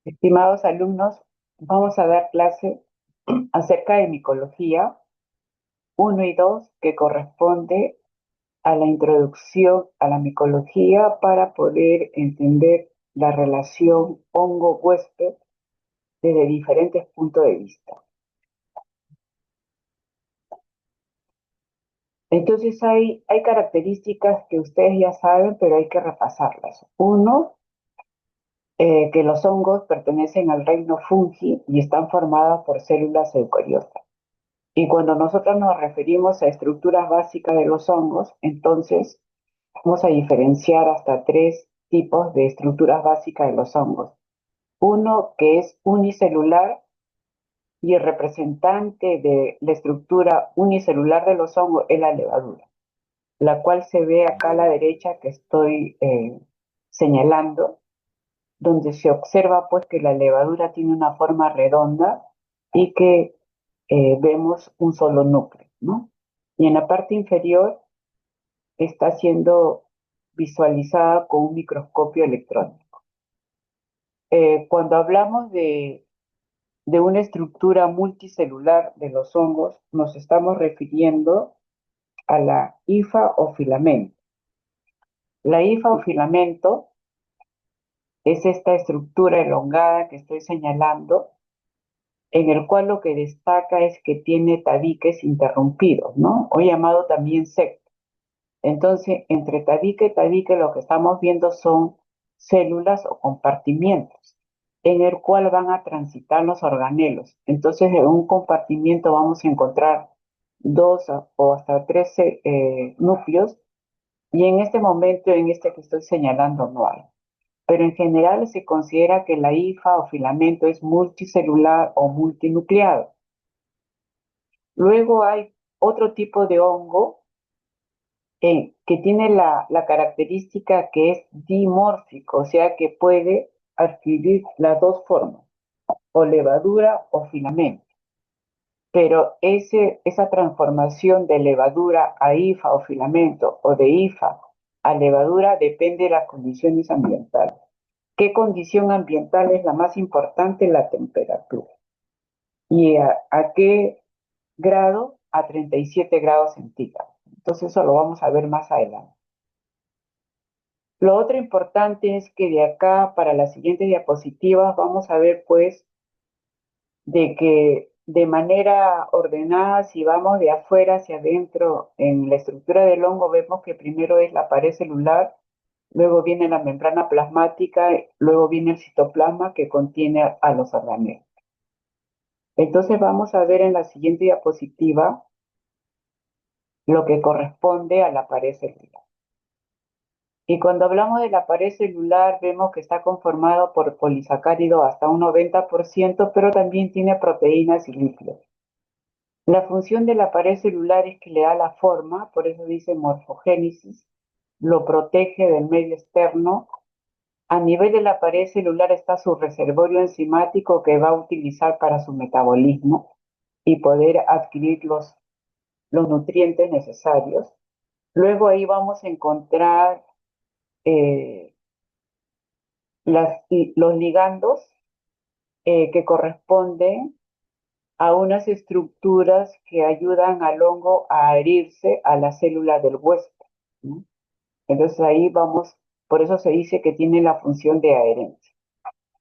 Estimados alumnos, vamos a dar clase acerca de micología 1 y 2, que corresponde a la introducción a la micología para poder entender la relación hongo-huésped desde diferentes puntos de vista. Entonces hay características que ustedes ya saben, pero hay que repasarlas. Uno, que los hongos pertenecen al reino fungi y están formados por células eucariotas. Y cuando nosotros nos referimos a estructuras básicas de los hongos, entonces vamos a diferenciar hasta 3 tipos de estructuras básicas de los hongos. Uno que es unicelular, y el representante de la estructura unicelular de los hongos es la levadura, la cual se ve acá a la derecha que estoy señalando, donde se observa pues que la levadura tiene una forma redonda y que vemos un solo núcleo, ¿no? Y en la parte inferior está siendo visualizada con un microscopio electrónico. Cuando hablamos de una estructura multicelular de los hongos, nos estamos refiriendo a la hifa o filamento. La hifa o filamento es esta estructura elongada que estoy señalando, en el cual lo que destaca es que tiene tabiques interrumpidos, ¿no? O llamado también septo. Entonces, entre tabique y tabique lo que estamos viendo son células o compartimientos en el cual van a transitar los organelos. Entonces, en un compartimiento vamos a encontrar 2 o hasta 13 núcleos, y en este momento, en este que estoy señalando, no hay. Pero en general se considera que la hifa o filamento es multicelular o multinucleado. Luego hay otro tipo de hongo que tiene la característica que es dimórfico, o sea que puede adquirir las dos formas, o levadura o filamento. Pero esa transformación de levadura a hifa o filamento, o de hifa a levadura, depende de las condiciones ambientales. ¿Qué condición ambiental es la más importante? La temperatura. ¿Y a qué grado? A 37 grados centígrados. Entonces eso lo vamos a ver más adelante. Lo otro importante es que de acá para las siguientes diapositivas vamos a ver pues de que de manera ordenada, si vamos de afuera hacia adentro en la estructura del hongo, vemos que primero es la pared celular, luego viene la membrana plasmática, luego viene el citoplasma que contiene a los organelos. Entonces vamos a ver en la siguiente diapositiva lo que corresponde a la pared celular. Y cuando hablamos de la pared celular, vemos que está conformado por polisacáridos hasta un 90%, pero también tiene proteínas y lípidos. La función de la pared celular es que le da la forma, por eso dice morfogénesis, lo protege del medio externo. A nivel de la pared celular está su reservorio enzimático que va a utilizar para su metabolismo y poder adquirir los nutrientes necesarios. Luego ahí vamos a encontrar eh, los ligandos que corresponden a unas estructuras que ayudan al hongo a adherirse a la célula del huésped, ¿no? Entonces ahí vamos, por eso se dice que tiene la función de adherencia.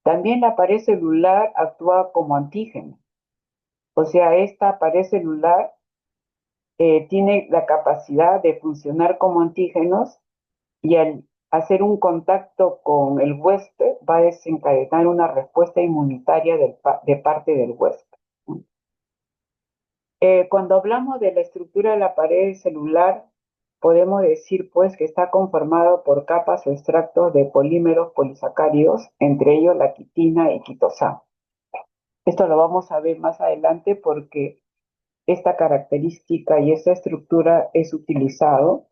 También la pared celular actúa como antígeno, o sea, esta pared celular tiene la capacidad de funcionar como antígenos, y al hacer un contacto con el huésped va a desencadenar una respuesta inmunitaria de parte del huésped. Cuando hablamos de la estructura de la pared celular, podemos decir pues que está conformado por capas o extractos de polímeros polisacáridos, entre ellos la quitina y quitosano. Esto lo vamos a ver más adelante porque esta característica y esta estructura es utilizado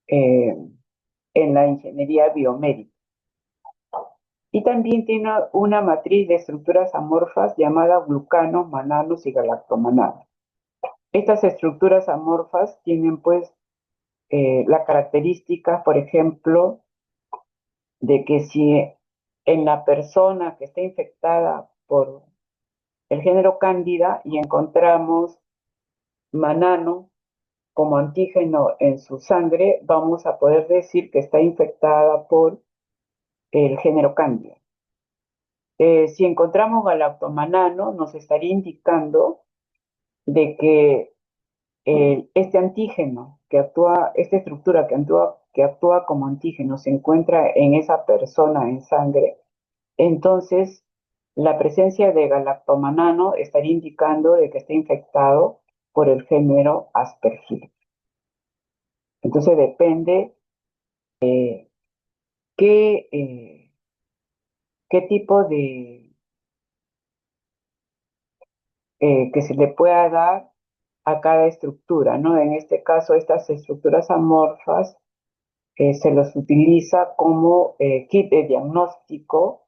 eh, en la ingeniería biomédica. Y también tiene una matriz de estructuras amorfas llamada glucanos, mananos y galactomananos. Estas estructuras amorfas tienen pues la característica, por ejemplo, de que si en la persona que está infectada por el género Cándida y encontramos manano como antígeno en su sangre, vamos a poder decir que está infectada por el género Cándida. Si encontramos galactomanano, nos estaría indicando de que este antígeno que actúa, esta estructura que actúa como antígeno se encuentra en esa persona en sangre, entonces la presencia de galactomanano estaría indicando de que está infectado por el género Aspergillus. Entonces depende qué, qué tipo de que se le pueda dar a cada estructura, ¿no? En este caso, estas estructuras amorfas se los utiliza como kit de diagnóstico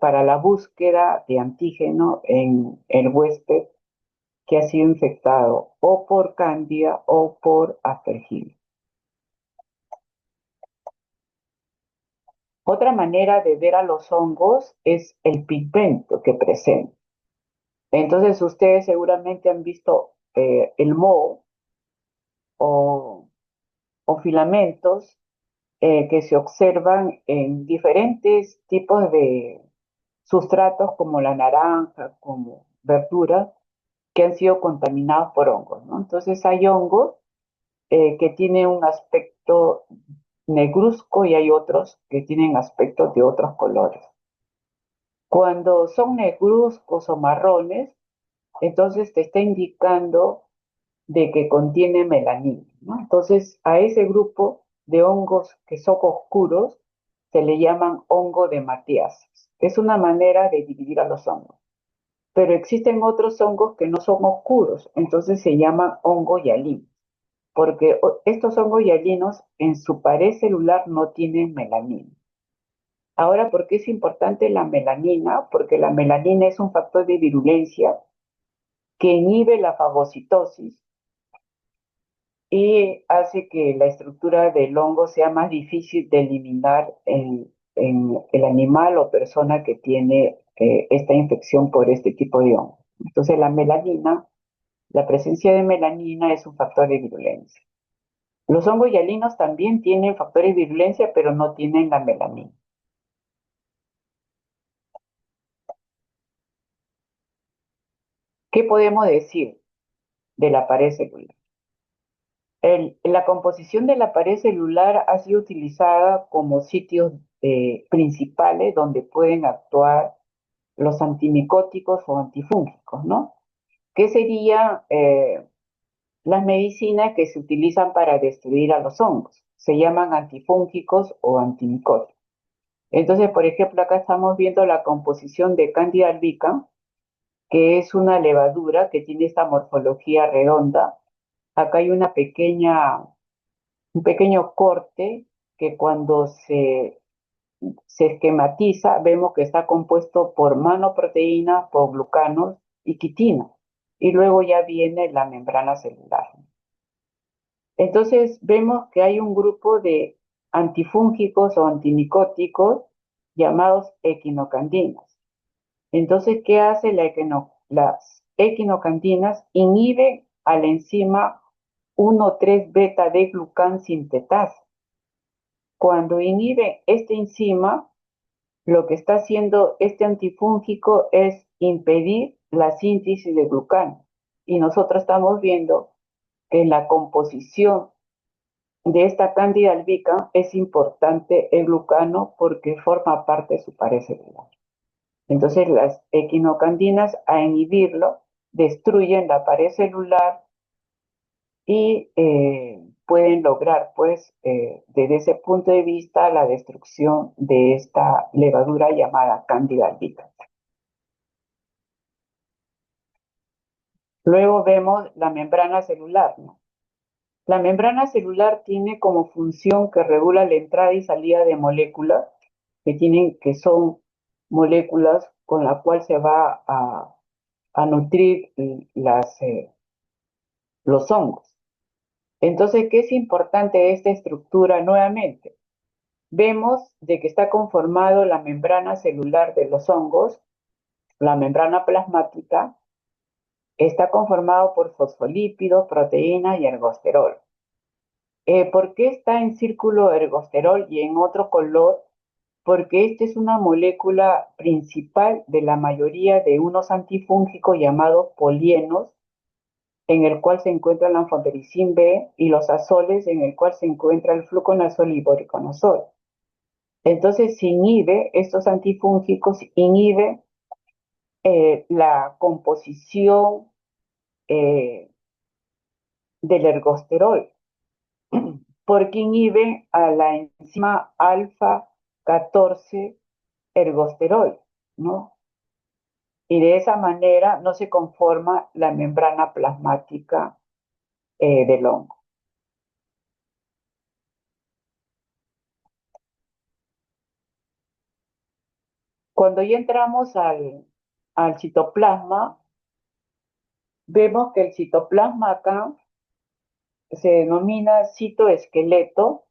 para la búsqueda de antígeno en el huésped que ha sido infectado o por Cándida o por Aspergillus. Otra manera de ver a los hongos es el pigmento que presenta. Entonces ustedes seguramente han visto el moho o, o filamentos que se observan en diferentes tipos de sustratos como la naranja, como verduras, que han sido contaminados por hongos, ¿no? Entonces hay hongos que tienen un aspecto negruzco y hay otros que tienen aspectos de otros colores. Cuando son negruzcos o marrones, entonces te está indicando de que contiene melanina, ¿no? Entonces a ese grupo de hongos que son oscuros se le llaman hongo de Matías. Es una manera de dividir a los hongos. Pero existen otros hongos que no son oscuros, entonces se llaman hongo hialino, porque estos hongos hialinos en su pared celular no tienen melanina. Ahora, ¿por qué es importante la melanina? Porque la melanina es un factor de virulencia que inhibe la fagocitosis y hace que la estructura del hongo sea más difícil de eliminar en el animal o persona que tiene esta infección por este tipo de hongo. Entonces, la presencia de melanina es un factor de virulencia. Los hongos hialinos también tienen factores de virulencia, pero no tienen la melanina. ¿Qué podemos decir de la pared celular? La composición de la pared celular ha sido utilizada como sitios principales donde pueden actuar los antimicóticos o antifúngicos, ¿no? ¿Qué serían las medicinas que se utilizan para destruir a los hongos? Se llaman antifúngicos o antimicóticos. Entonces, por ejemplo, acá estamos viendo la composición de Candida albicans, que es una levadura que tiene esta morfología redonda. Acá hay un pequeño corte que cuando se esquematiza vemos que está compuesto por manoproteína, por glucanos y quitina. Y luego ya viene la membrana celular. Entonces vemos que hay un grupo de antifúngicos o antimicóticos llamados equinocandinas. Entonces, ¿qué hace las equinocandinas? Inhiben a la enzima 1,3-beta de glucan sintetasa. Cuando inhibe esta enzima, lo que está haciendo este antifúngico es impedir la síntesis de glucano. Y nosotros estamos viendo que en la composición de esta cándida albicans es importante el glucano porque forma parte de su pared celular. Entonces las equinocandinas a inhibirlo destruyen la pared celular y pueden lograr pues desde ese punto de vista la destrucción de esta levadura llamada cándida albicans. Luego vemos la membrana celular, ¿no? La membrana celular tiene como función que regula la entrada y salida de moléculas que son moléculas con la cual se va a nutrir los hongos. Entonces, ¿qué es importante de esta estructura nuevamente? vemos de que está conformado la membrana celular de los hongos, la membrana plasmática, está conformado por fosfolípidos, proteínas y ergosterol. ¿Por qué está en círculo ergosterol y en otro color? Porque esta es una molécula principal de la mayoría de unos antifúngicos llamados polienos, en el cual se encuentra la anfotericin B, y los azoles, en el cual se encuentra el fluconazol y voriconazol. Entonces, si inhibe estos antifúngicos, inhibe la composición eh, del ergosterol, porque inhibe a la enzima alfa 14 ergosterol, ¿no? Y de esa manera no se conforma la membrana plasmática del hongo. Cuando ya entramos al citoplasma, vemos que el citoplasma acá se denomina citoesqueleto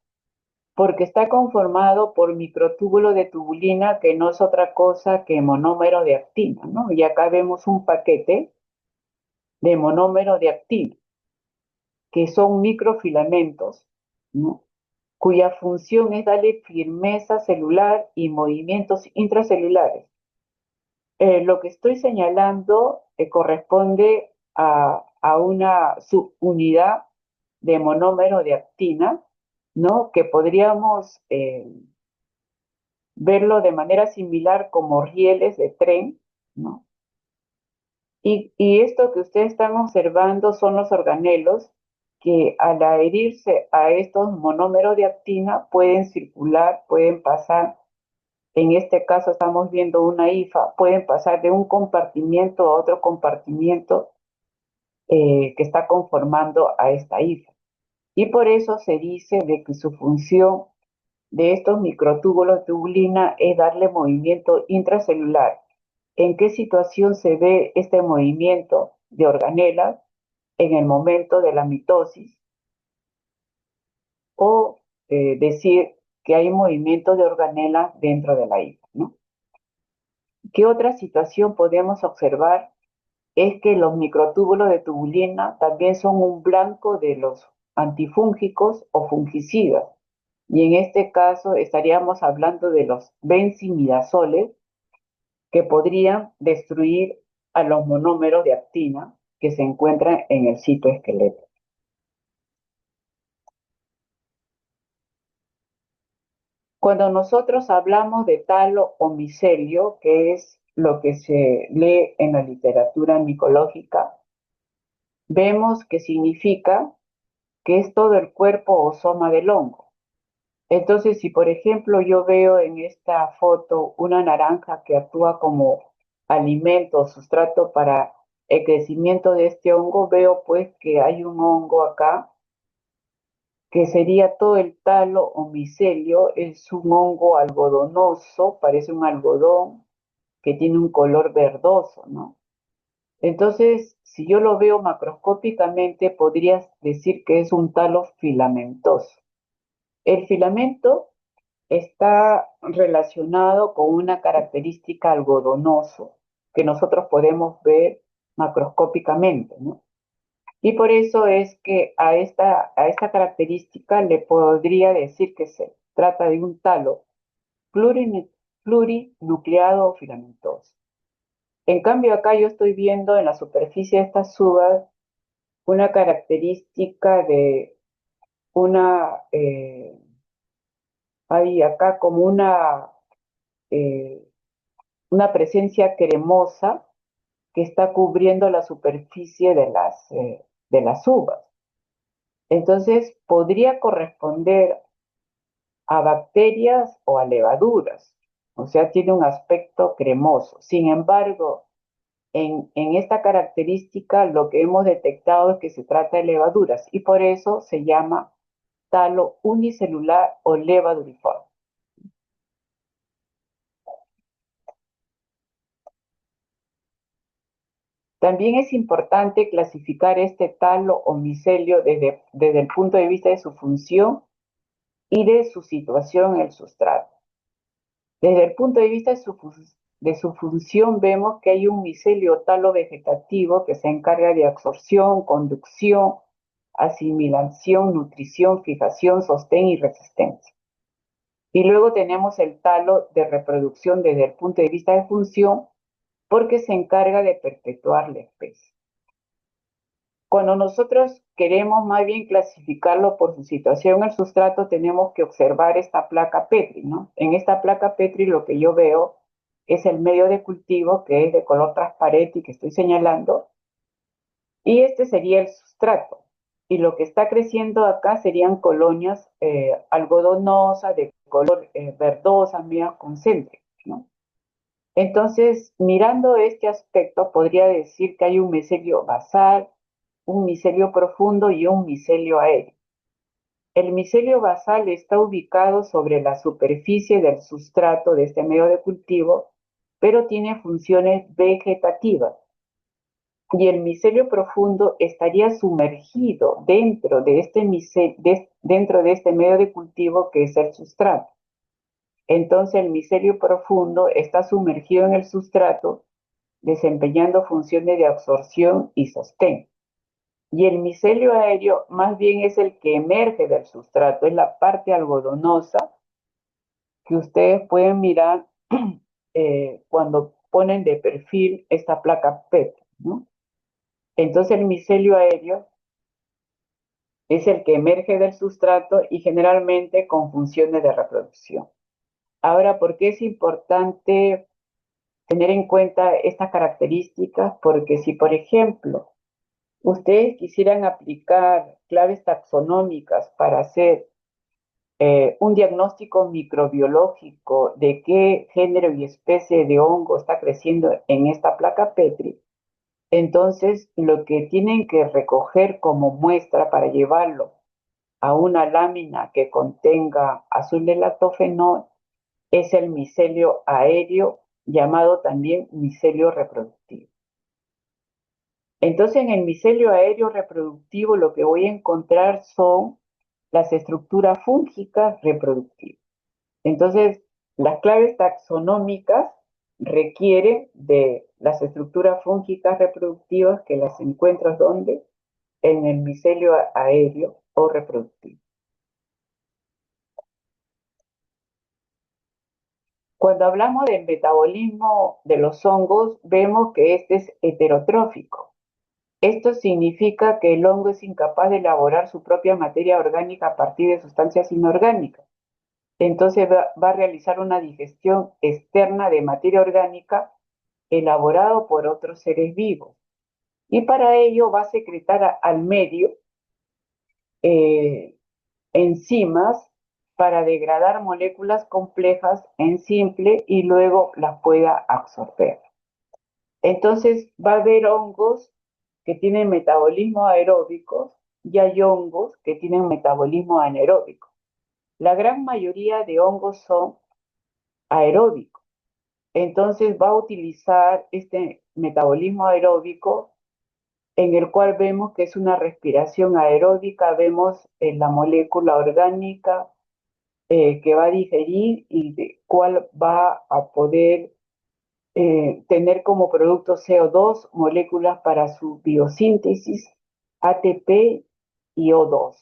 porque está conformado por microtúbulo de tubulina, que no es otra cosa que monómero de actina, ¿no? Y acá vemos un paquete de monómero de actina, que son microfilamentos, ¿no? Cuya función es darle firmeza celular y movimientos intracelulares. Lo que estoy señalando corresponde a una subunidad de monómero de actina, ¿no? Que podríamos verlo de manera similar como rieles de tren, ¿no? Y esto que ustedes están observando son los organelos que al adherirse a estos monómeros de actina pueden circular, pueden pasar. En este caso estamos viendo una hifa, pueden pasar de un compartimiento a otro compartimiento que está conformando a esta hifa. Y por eso se dice de que su función de estos microtúbulos de tubulina es darle movimiento intracelular. ¿En qué situación se ve este movimiento de organelas? En el momento de la mitosis, o decir que hay movimiento de organelas dentro de la hifa, ¿no? ¿Qué otra situación podemos observar? Es que los microtúbulos de tubulina también son un blanco de los antifúngicos o fungicidas. Y en este caso estaríamos hablando de los benzimidazoles, que podrían destruir a los monómeros de actina que se encuentran en el citoesqueleto. Cuando nosotros hablamos de talo o micelio, que es lo que se lee en la literatura micológica, vemos que significa que es todo el cuerpo o soma del hongo. Entonces, si por ejemplo yo veo en esta foto una naranja que actúa como alimento o sustrato para el crecimiento de este hongo, veo pues que hay un hongo acá que sería todo el talo o micelio. Es un hongo algodonoso, parece un algodón que tiene un color verdoso, ¿no? Entonces, si yo lo veo macroscópicamente, podrías decir que es un talo filamentoso. El filamento está relacionado con una característica algodonoso que nosotros podemos ver macroscópicamente, ¿no? Y por eso es que a esta característica le podría decir que se trata de un talo plurinucleado o filamentoso. En cambio, acá yo estoy viendo en la superficie de estas uvas una característica de una, hay acá como eh, una presencia cremosa que está cubriendo la superficie de las uvas. Entonces, podría corresponder a bacterias o a levaduras, o sea, tiene un aspecto cremoso. Sin embargo, en esta característica lo que hemos detectado es que se trata de levaduras y por eso se llama talo unicelular o levaduriforme. También es importante clasificar este talo o micelio desde el punto de vista de su función y de su situación en el sustrato. Desde el punto de vista de su función, vemos que hay un micelio talo-vegetativo que se encarga de absorción, conducción, asimilación, nutrición, fijación, sostén y resistencia. Y luego tenemos el talo de reproducción desde el punto de vista de función, porque se encarga de perpetuar la especie. Cuando nosotros queremos más bien clasificarlo por su situación en el sustrato, tenemos que observar esta placa Petri, ¿no? En esta placa Petri lo que yo veo es el medio de cultivo, que es de color transparente y que estoy señalando, y este sería el sustrato. Y lo que está creciendo acá serían colonias algodonosas, de color verdosa, media concéntricas, ¿no? Entonces, mirando este aspecto, podría decir que hay un micelio basal, un micelio profundo y un micelio aéreo. El micelio basal está ubicado sobre la superficie del sustrato de este medio de cultivo, pero tiene funciones vegetativas. Y el micelio profundo estaría sumergido dentro de este medio de cultivo que es el sustrato. Entonces el micelio profundo está sumergido en el sustrato, desempeñando funciones de absorción y sostén. Y el micelio aéreo más bien es el que emerge del sustrato, es la parte algodonosa que ustedes pueden mirar cuando ponen de perfil esta placa PET, ¿no? Entonces el micelio aéreo es el que emerge del sustrato y generalmente con funciones de reproducción. Ahora, ¿por qué es importante tener en cuenta estas características? Porque si, por ejemplo, ustedes quisieran aplicar claves taxonómicas para hacer un diagnóstico microbiológico de qué género y especie de hongo está creciendo en esta placa Petri, entonces lo que tienen que recoger como muestra para llevarlo a una lámina que contenga azul de lactofenol es el micelio aéreo, llamado también micelio reproductivo. Entonces, en el micelio aéreo reproductivo lo que voy a encontrar son las estructuras fúngicas reproductivas. Entonces, las claves taxonómicas requieren de las estructuras fúngicas reproductivas que las encuentras ¿dónde? En el micelio aéreo o reproductivo. Cuando hablamos del metabolismo de los hongos, vemos que este es heterotrófico. Esto significa que el hongo es incapaz de elaborar su propia materia orgánica a partir de sustancias inorgánicas. Entonces va a realizar una digestión externa de materia orgánica elaborado por otros seres vivos. Y para ello va a secretar al medio enzimas para degradar moléculas complejas en simple y luego las pueda absorber. Entonces va a haber hongos que tienen metabolismo aeróbico y hay hongos que tienen metabolismo anaeróbico. La gran mayoría de hongos son aeróbicos. Entonces va a utilizar este metabolismo aeróbico en el cual vemos que es una respiración aeróbica, vemos la molécula orgánica que va a digerir y de cuál va a poder tener como producto CO2, moléculas para su biosíntesis, ATP y O2.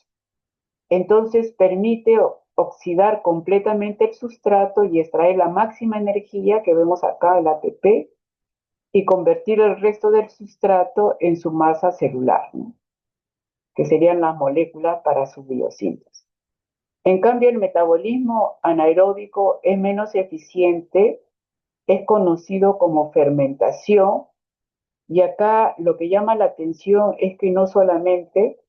Entonces permite oxidar completamente el sustrato y extraer la máxima energía que vemos acá, el ATP, y convertir el resto del sustrato en su masa celular, ¿no? Que serían las moléculas para su biosíntesis. En cambio, el metabolismo anaeróbico es menos eficiente, es conocido como fermentación, y acá lo que llama la atención es que no solamente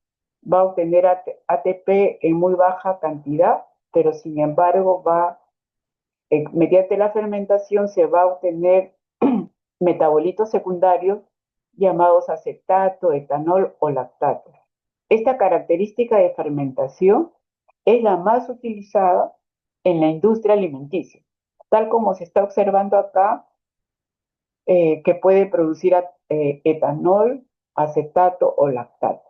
va a obtener ATP en muy baja cantidad, pero sin embargo mediante la fermentación se va a obtener metabolitos secundarios llamados acetato, etanol o lactato. Esta característica de fermentación es la más utilizada en la industria alimenticia, tal como se está observando acá, que puede producir etanol, acetato o lactato.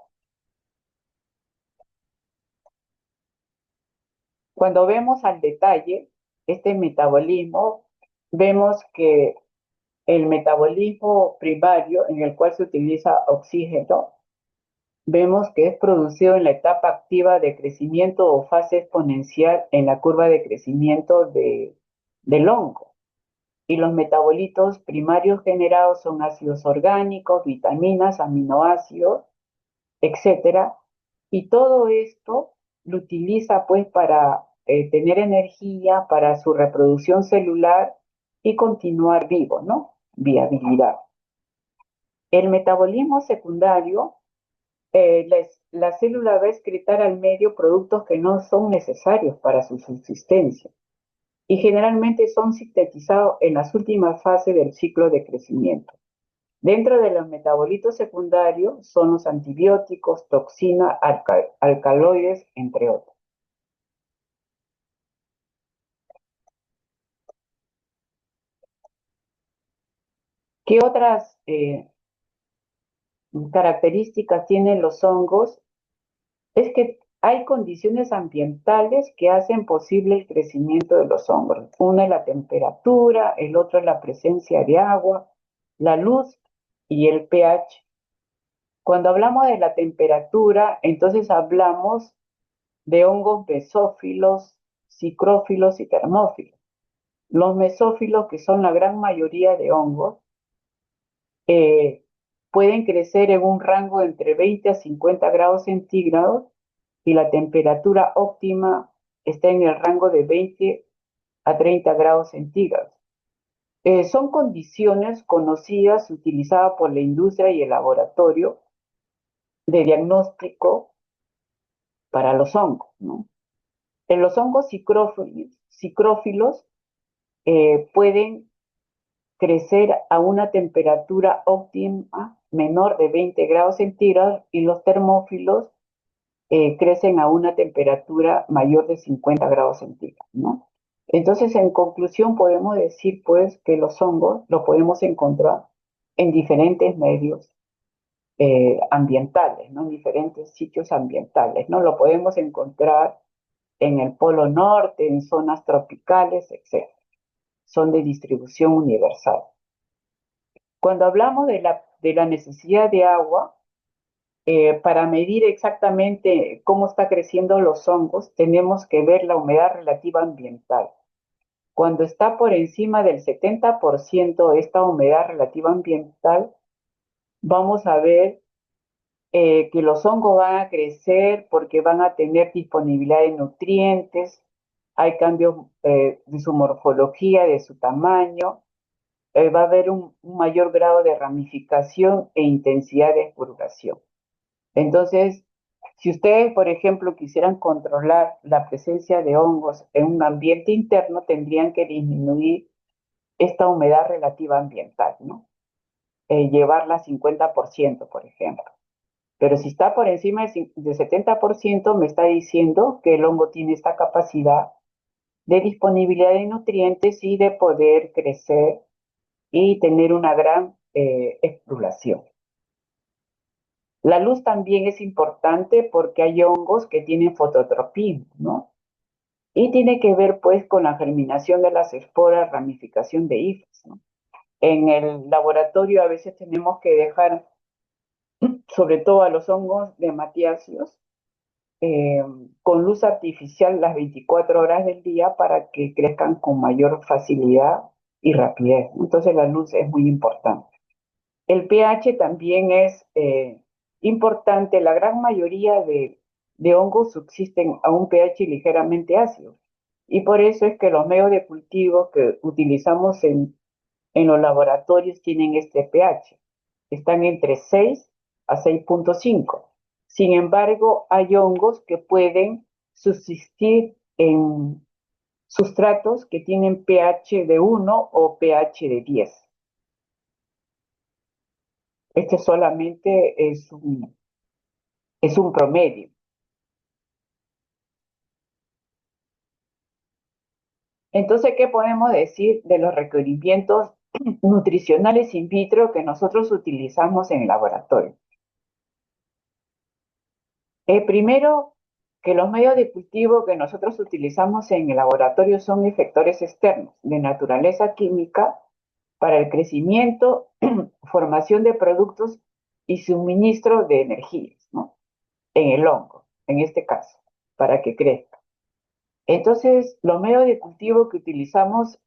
Cuando vemos al detalle este metabolismo, vemos que el metabolismo primario, en el cual se utiliza oxígeno, vemos que es producido en la etapa activa de crecimiento o fase exponencial en la curva de crecimiento del hongo. Y los metabolitos primarios generados son ácidos orgánicos, vitaminas, aminoácidos, etcétera. Y todo esto lo utiliza pues para tener energía, para su reproducción celular y continuar vivo, ¿no? Viabilidad. El metabolismo secundario, la célula va a excretar al medio productos que no son necesarios para su subsistencia y generalmente son sintetizados en las últimas fases del ciclo de crecimiento. Dentro de los metabolitos secundarios son los antibióticos, toxinas, alcaloides, entre otros. ¿Qué otras características tienen los hongos? Es que hay condiciones ambientales que hacen posible el crecimiento de los hongos. Una es la temperatura, el otro es la presencia de agua, la luz y el pH. Cuando hablamos de la temperatura, entonces hablamos de hongos mesófilos, psicrófilos y termófilos. Los mesófilos, que son la gran mayoría de hongos, eh, pueden crecer en un rango de entre 20 a 50 grados centígrados y la temperatura óptima está en el rango de 20 a 30 grados centígrados. Son condiciones conocidas, utilizadas por la industria y el laboratorio de diagnóstico para los hongos, ¿no? En los hongos psicrófilos pueden crecer a una temperatura óptima menor de 20 grados centígrados y los termófilos crecen a una temperatura mayor de 50 grados centígrados, ¿no? Entonces, en conclusión, podemos decir, pues, que los hongos los podemos encontrar en diferentes medios ambientales, ¿no? En diferentes sitios ambientales, ¿no? Lo podemos encontrar en el Polo Norte, en zonas tropicales, etc. Son de distribución universal. Cuando hablamos de la necesidad de agua, para medir exactamente cómo está creciendo los hongos, tenemos que ver la humedad relativa ambiental. Cuando está por encima del 70% esta humedad relativa ambiental, vamos a ver que los hongos van a crecer porque van a tener disponibilidad de nutrientes, hay cambios de su morfología, de su tamaño, va a haber un mayor grado de ramificación e intensidad de expurgación. Entonces, si ustedes, por ejemplo, quisieran controlar la presencia de hongos en un ambiente interno, tendrían que disminuir esta humedad relativa ambiental, ¿no? Llevarla a 50%, por ejemplo. Pero si está por encima de 70%, me está diciendo que el hongo tiene esta capacidad de disponibilidad de nutrientes y de poder crecer y tener una gran exploración. La luz también es importante porque hay hongos que tienen fototropismo, ¿no? Y tiene que ver pues con la germinación de las esporas, ramificación de hifas, ¿no? En el laboratorio a veces tenemos que dejar, sobre todo a los hongos de matiáceos, eh, con luz artificial las 24 horas del día para que crezcan con mayor facilidad y rapidez. Entonces la luz es muy importante. El pH también es importante. La gran mayoría de hongos subsisten a un pH ligeramente ácido. Y por eso es que los medios de cultivo que utilizamos en los laboratorios tienen este pH. Están entre 6 a 6,5. Sin embargo, hay hongos que pueden subsistir en sustratos que tienen pH de 1 o pH de 10. Este solamente es un promedio. Entonces, ¿qué podemos decir de los requerimientos nutricionales in vitro que nosotros utilizamos en el laboratorio? Primero, que los medios de cultivo que nosotros utilizamos en el laboratorio son efectores externos de naturaleza química para el crecimiento, formación de productos y suministro de energías, ¿no? En el hongo, en este caso, para que crezca. Entonces, los medios de cultivo que utilizamos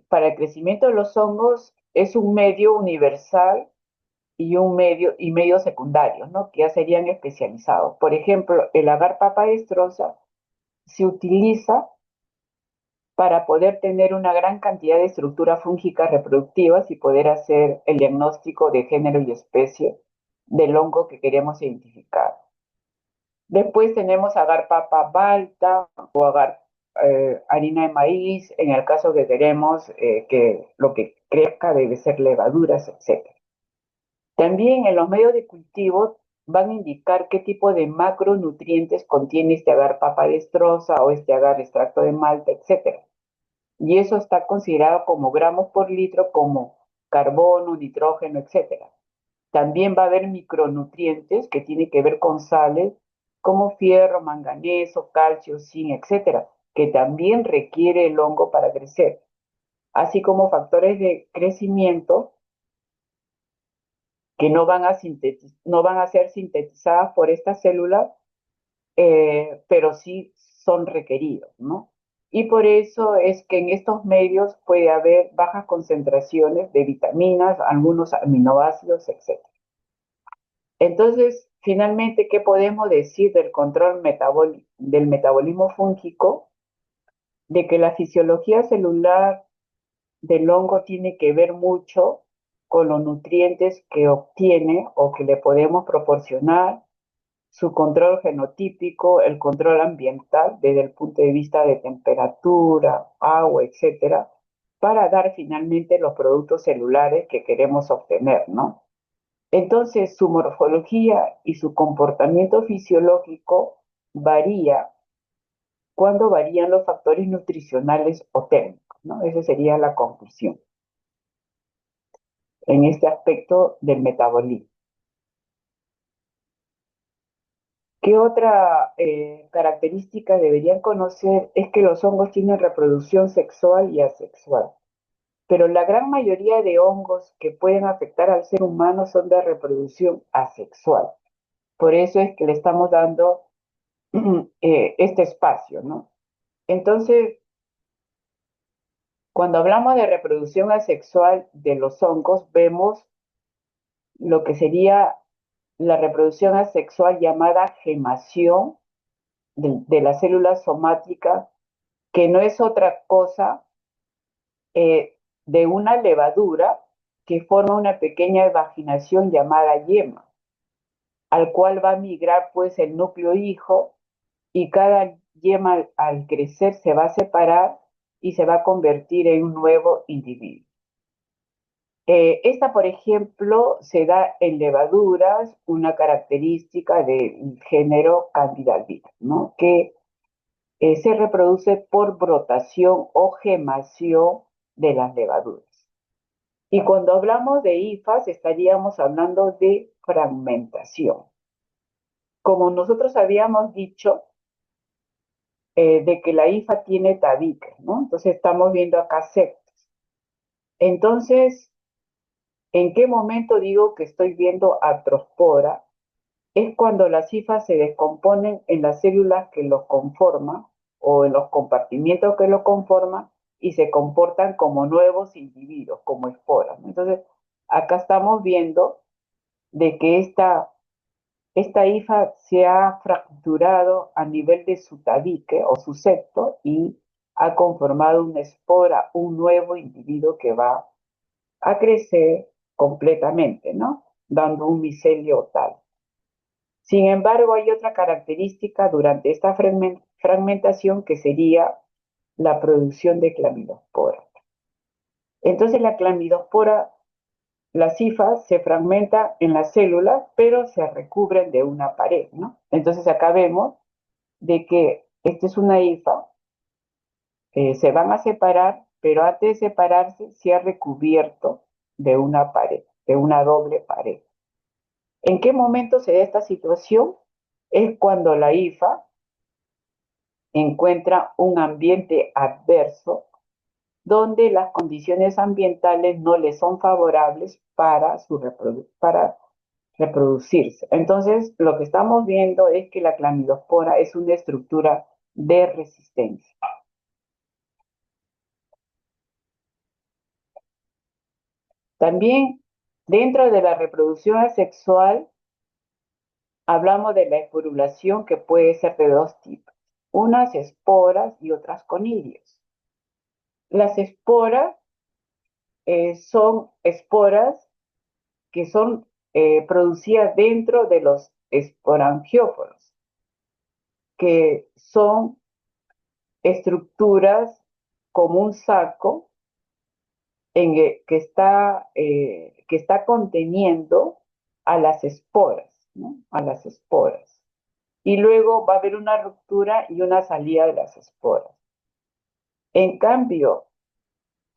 para el crecimiento de los hongos es un medio universal y un medio secundario, ¿no? Que ya serían especializados. Por ejemplo, el agar papaestrosa se utiliza para poder tener una gran cantidad de estructuras fúngicas reproductivas y poder hacer el diagnóstico de género y especie del hongo que queremos identificar. Después tenemos agar papa balta o agar harina de maíz, en el caso que queremos que lo que crezca debe ser levaduras, etc. También en los medios de cultivo van a indicar qué tipo de macronutrientes contiene este agar papa destroza o este agar extracto de malta, etc. Y eso está considerado como gramos por litro, como carbono, nitrógeno, etc. También va a haber micronutrientes que tienen que ver con sales, como fierro, manganeso, calcio, zinc, etc., que también requiere el hongo para crecer, así como factores de crecimiento que no van a ser sintetizadas por estas células, pero sí son requeridos, ¿no? Y por eso es que en estos medios puede haber bajas concentraciones de vitaminas, algunos aminoácidos, etc. Entonces, finalmente, ¿qué podemos decir del control del metabolismo fúngico? De que la fisiología celular del hongo tiene que ver mucho con los nutrientes que obtiene o que le podemos proporcionar, su control genotípico, el control ambiental desde el punto de vista de temperatura, agua, etcétera, para dar finalmente los productos celulares que queremos obtener, ¿no? Entonces, su morfología y su comportamiento fisiológico varía cuando varían los factores nutricionales o térmicos, ¿no? Esa sería la conclusión en este aspecto del metabolismo. ¿Qué otra característica deberían conocer? Es que los hongos tienen reproducción sexual y asexual, pero la gran mayoría de hongos que pueden afectar al ser humano son de reproducción asexual. Por eso es que le estamos dando este espacio, ¿no? Entonces, cuando hablamos de reproducción asexual de los hongos, vemos lo que sería la reproducción asexual llamada gemación de la célula somática, que no es otra cosa de una levadura que forma una pequeña vaginación llamada yema, al cual va a migrar pues el núcleo hijo y cada yema al crecer se va a separar y se va a convertir en un nuevo individuo. Esta, por ejemplo, se da en levaduras, una característica del género Candida albicans, ¿no? Que se reproduce por brotación o gemación de las levaduras. Y cuando hablamos de hifas, estaríamos hablando de fragmentación. Como nosotros habíamos dicho, de que la hifa tiene tabiques, ¿no? Entonces estamos viendo acá septos. Entonces, ¿en qué momento digo que estoy viendo artrospora? Es cuando las hifas se descomponen en las células que los conforman o en los compartimientos que los conforman y se comportan como nuevos individuos, como esporas, ¿no? Entonces, acá estamos viendo de que esta hifa se ha fracturado a nivel de su tabique o su septo y ha conformado una espora, un nuevo individuo que va a crecer completamente, ¿no? Dando un micelio tal. Sin embargo, hay otra característica durante esta fragmentación que sería la producción de clamidospora. Entonces, la clamidospora, las hifas se fragmentan en las células, pero se recubren de una pared, ¿no? Entonces, acá vemos de que esta es una hifa, se van a separar, pero antes de separarse se ha recubierto de una pared, de una doble pared. ¿En qué momento se da esta situación? Es cuando la IFA encuentra un ambiente adverso donde las condiciones ambientales no le son favorables para reproducirse. Entonces, lo que estamos viendo es que la clamidospora es una estructura de resistencia. También, dentro de la reproducción asexual, hablamos de la esporulación, que puede ser de dos tipos, unas esporas y otras conidias. Las esporas son esporas que son producidas dentro de los esporangióforos, que son estructuras como un saco que está conteniendo a las esporas, ¿no? A las esporas. Y luego va a haber una ruptura y una salida de las esporas. En cambio,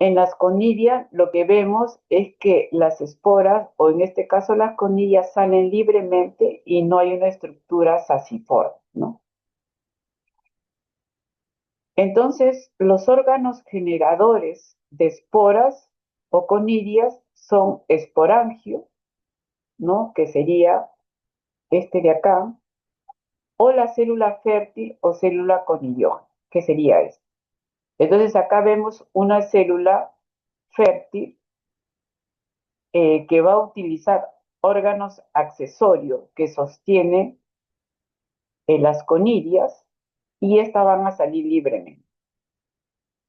en las conidias lo que vemos es que las esporas, o en este caso las conillas, salen libremente y no hay una estructura saciforme, ¿no? Entonces, los órganos generadores de esporas o conidias son esporangio, ¿no? Que sería este de acá, o la célula fértil o célula conillón, que sería este. Entonces, acá vemos una célula fértil que va a utilizar órganos accesorios que sostienen las conidias y estas van a salir libremente.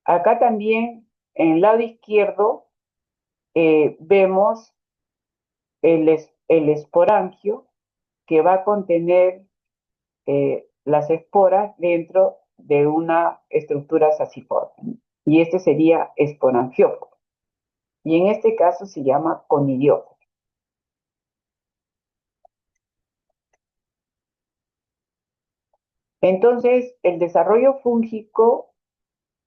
Acá también, en el lado izquierdo, vemos el esporangio que va a contener las esporas dentro de una estructura saciforme. Y este sería esporangióforo. Y en este caso se llama conidióforo. Entonces, el desarrollo fúngico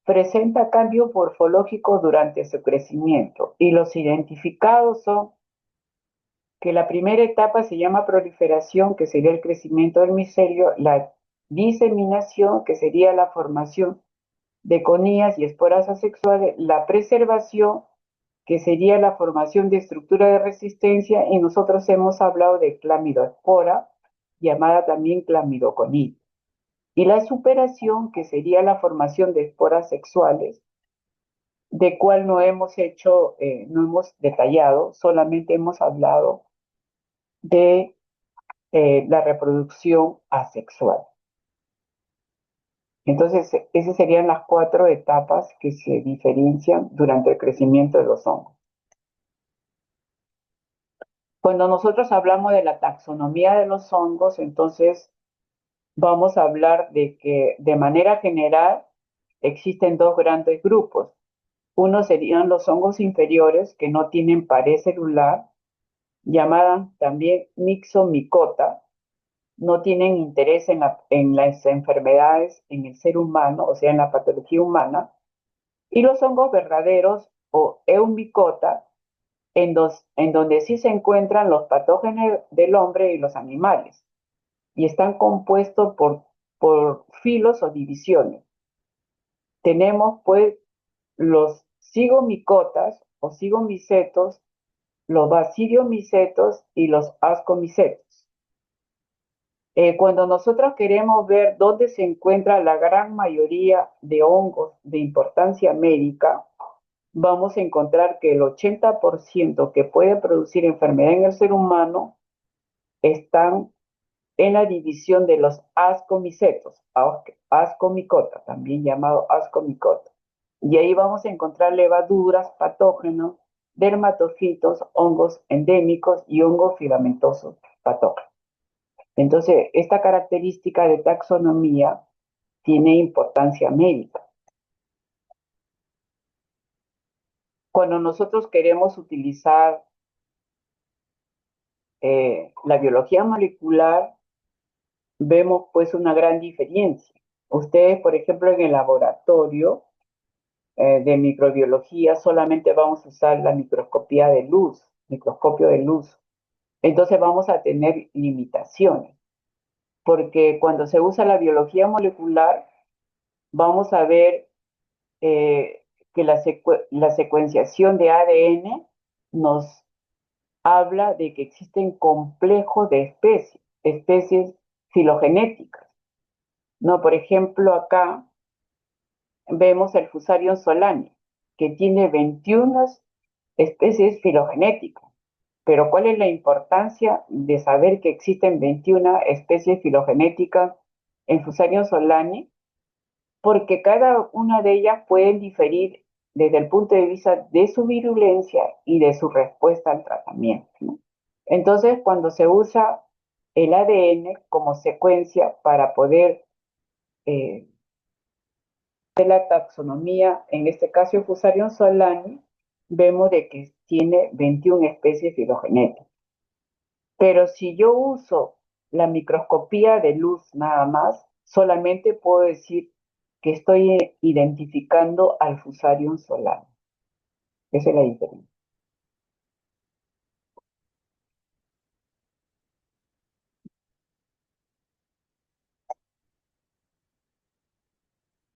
presenta cambios morfológicos durante su crecimiento y los identificados son que la primera etapa se llama proliferación, que sería el crecimiento del micelio, la diseminación, que sería la formación de conías y esporas asexuales, la preservación, que sería la formación de estructura de resistencia, y nosotros hemos hablado de clamidoespora, llamada también clamidoconía. Y la superación, que sería la formación de esporas sexuales, de cual no hemos no hemos detallado, solamente hemos hablado de la reproducción asexual. Entonces, esas serían las 4 etapas que se diferencian durante el crecimiento de los hongos. Cuando nosotros hablamos de la taxonomía de los hongos, entonces vamos a hablar de que de manera general existen dos grandes grupos. Uno serían los hongos inferiores que no tienen pared celular, llamada también mixomicota, no tienen interés en las enfermedades en el ser humano, o sea, en la patología humana, y los hongos verdaderos o eumicota, en donde sí se encuentran los patógenos del hombre y los animales, y están compuestos por filos o divisiones. Tenemos pues los cigomicotas o cigomicetos, los basidiomicetos y los ascomicetos. Cuando nosotros queremos ver dónde se encuentra la gran mayoría de hongos de importancia médica, vamos a encontrar que el 80% que puede producir enfermedad en el ser humano están en la división de los ascomicetos, ascomicota, también llamado ascomicota. Y ahí vamos a encontrar levaduras, patógenos, dermatofitos, hongos endémicos y hongos filamentosos patógenos. Entonces, esta característica de taxonomía tiene importancia médica. Cuando nosotros queremos utilizar la biología molecular, vemos pues una gran diferencia. Ustedes, por ejemplo, en el laboratorio de microbiología solamente vamos a usar la microscopía de luz, microscopio de luz. Entonces vamos a tener limitaciones, porque cuando se usa la biología molecular, vamos a ver que la secuenciación de ADN nos habla de que existen complejos de especies filogenéticas. ¿No? Por ejemplo, acá vemos el Fusarium solani, que tiene 21 especies filogenéticas. Pero ¿cuál es la importancia de saber que existen 21 especies filogenéticas en Fusarium solani? Porque cada una de ellas pueden diferir desde el punto de vista de su virulencia y de su respuesta al tratamiento, ¿no? Entonces, cuando se usa el ADN como secuencia para poder hacer la taxonomía, en este caso el Fusarium solani, vemos de que tiene 21 especies filogenéticas. Pero si yo uso la microscopía de luz nada más, solamente puedo decir que estoy identificando al Fusarium solani. Esa es la diferencia.